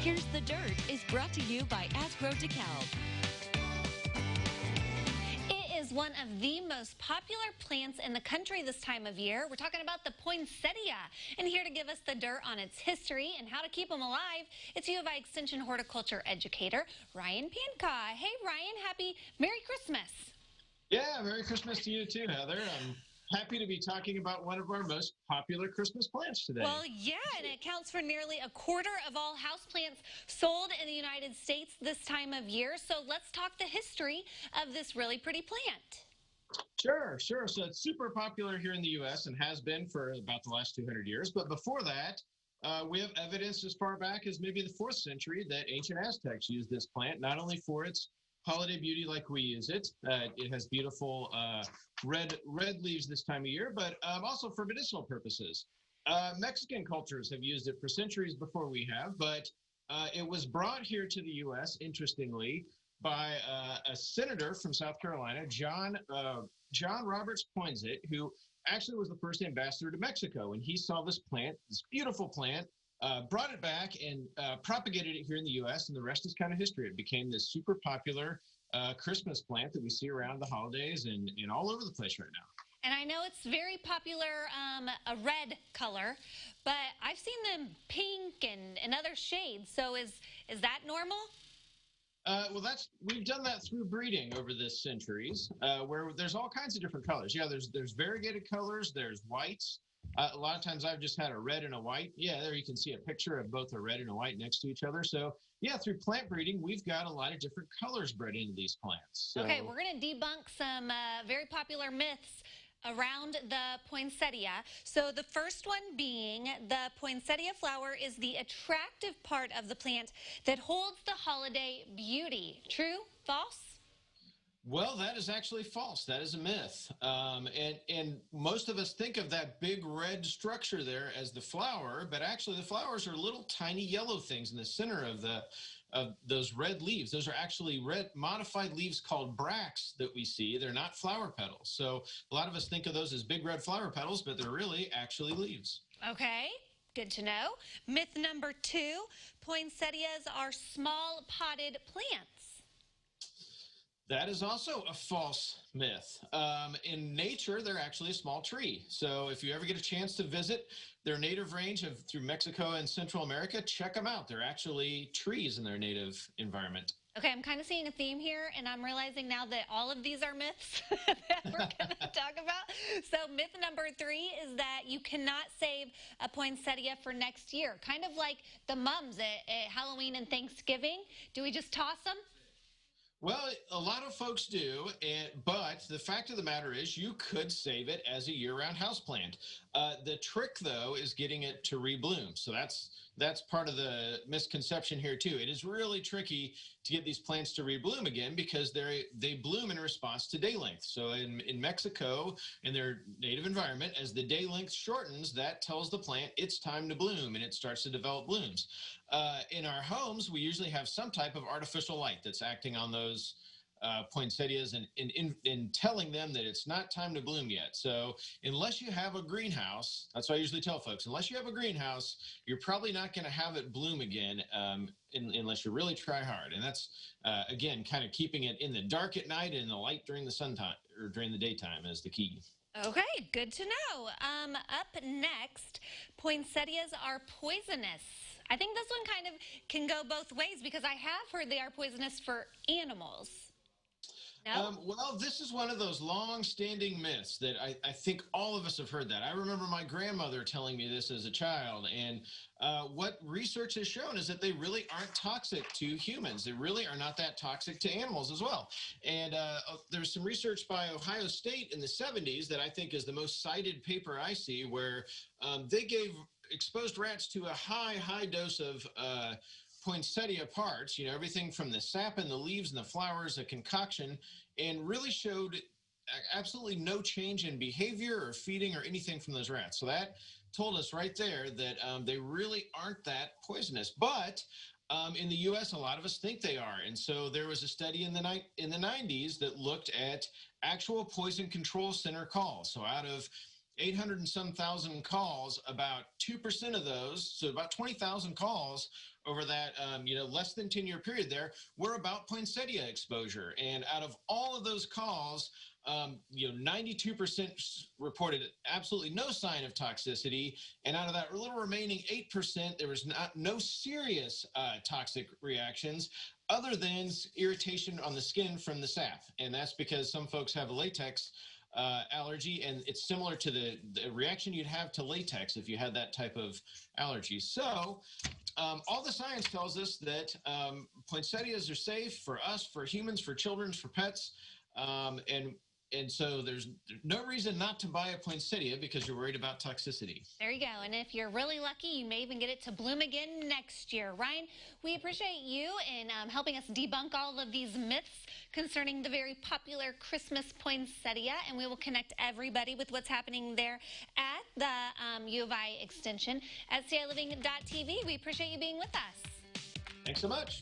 Here's the Dirt is brought to you by Agro DeKalb. It is one of the most popular plants in the country this time of year. We're talking about the poinsettia. And here to give us the dirt on its history and how to keep them alive, it's U of I Extension Horticulture Educator, Ryan Pankau. Hey, Ryan, happy Merry Christmas. Yeah, Merry Christmas to you too, Heather. I'm happy to be talking about one of our most popular Christmas plants today. Well, yeah, and it accounts for nearly a quarter of all houseplants sold in the United States this time of year. So let's talk the history of this really pretty plant. Sure. So it's super popular here in the U.S. and has been for about the last 200 years. But before that, we have evidence as far back as maybe the 4th century that ancient Aztecs used this plant, not only for its holiday beauty like we use it. It has beautiful red leaves this time of year, but also for medicinal purposes. Mexican cultures have used it for centuries before we have, but it was brought here to the U.S., interestingly, by a senator from South Carolina, John Roberts Poinsett, who actually was the first ambassador to Mexico. And he saw this plant, this beautiful plant, brought it back and propagated it here in the U.S., and the rest is kind of history. It became this super popular Christmas plant that we see around the holidays and all over the place right now. And I know it's very popular, a red color, but I've seen them pink and other shades. So is that normal? Well, we've done that through breeding over the centuries, where there's all kinds of different colors. Yeah, there's variegated colors, there's whites. A lot of times I've just had a red and a white. Yeah, there you can see a picture of both a red and a white next to each other. So yeah, through plant breeding, we've got a lot of different colors bred into these plants. So, okay, we're going to debunk some very popular myths around the poinsettia. So the first one being the poinsettia flower is the attractive part of the plant that holds the holiday beauty. True? False? well, that is actually false. That is a myth. And most of us think of that big red structure there as the flower, but actually the flowers are little tiny yellow things in the center of those red leaves. Those are actually red modified leaves called bracts that we see. They're not flower petals. So a lot of us think of those as big red flower petals, but they're really actually leaves. Okay. Good to know. Myth number 2, poinsettias are small potted plants. That is also a false myth. In nature, they're actually a small tree. So if you ever get a chance to visit their native range through Mexico and Central America, check them out. They're actually trees in their native environment. Okay, I'm kind of seeing a theme here, and I'm realizing now that all of these are myths that we're going to talk about. So myth number 3 is that you cannot save a poinsettia for next year. Kind of like the mums at Halloween and Thanksgiving. Do we just toss them? Well, a lot of folks do, but the fact of the matter is you could save it as a year-round houseplant. The trick, though, is getting it to rebloom. So that's part of the misconception here, too. It is really tricky to get these plants to rebloom again because they bloom in response to day length. So in Mexico, in their native environment, as the day length shortens, that tells the plant it's time to bloom, and it starts to develop blooms. In our homes, we usually have some type of artificial light that's acting on those poinsettias and in telling them that it's not time to bloom yet. So unless you have a greenhouse, that's what I usually tell folks, unless you have a greenhouse, you're probably not going to have it bloom again unless you really try hard. And that's, again, kind of keeping it in the dark at night and in the light during the suntime or during the daytime is the key. Okay, good to know. Up next, poinsettias are poisonous. I think this one kind of can go both ways because I have heard they are poisonous for animals. No? Well, this is one of those long-standing myths that I think all of us have heard that. I remember my grandmother telling me this as a child, and what research has shown is that they really aren't toxic to humans. They really are not that toxic to animals as well. And there's some research by Ohio State in the 70s that I think is the most cited paper I see, where they exposed rats to a high dose of poinsettia parts, everything from the sap and the leaves and the flowers, a concoction, and really showed absolutely no change in behavior or feeding or anything from those rats. So that told us right there that they really aren't that poisonous. But in the U.S., a lot of us think they are. And so there was a study in the 90s that looked at actual poison control center calls. So out of 800 and some thousand calls, about 2% of those, so about 20,000 calls over that less than 10-year period there, were about poinsettia exposure. And out of all of those calls, 92% reported absolutely no sign of toxicity, and out of that little remaining 8%, there was no serious toxic reactions other than irritation on the skin from the sap. And that's because some folks have a latex allergy, and it's similar to the reaction you'd have to latex if you had that type of allergy. So all the science tells us that poinsettias are safe for us, for humans, for children, for pets, and so there's no reason not to buy a poinsettia because you're worried about toxicity. There you go. And if you're really lucky, you may even get it to bloom again next year. Ryan, we appreciate you in helping us debunk all of these myths concerning the very popular Christmas poinsettia. And we will connect everybody with what's happening there at the U of I Extension at CILiving.tv. We appreciate you being with us. Thanks so much.